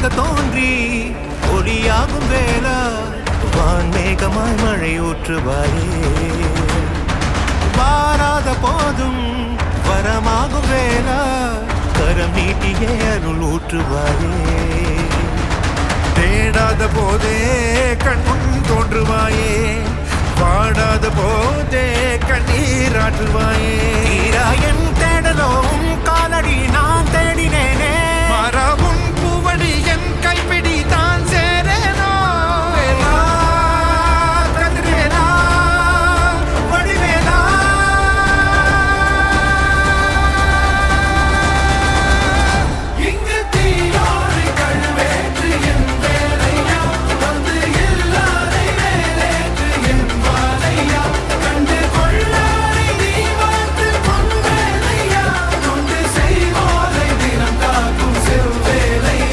ஒளியாக தோன்றி ஒளியாகும் வேளா வான்மேகமாய் மழை ஊற்றுவாயே வாராத போதும் வரமாகும் வேளா கரம் நீட்டியே அருள் ஊற்றுவாயே தேடாத போதே கண்முன் தோன்றுவாயே பாடாத போதே கண்ணீராற்றுவாயே தீரா என் தேடலும் காலடி நான் தேடினேனே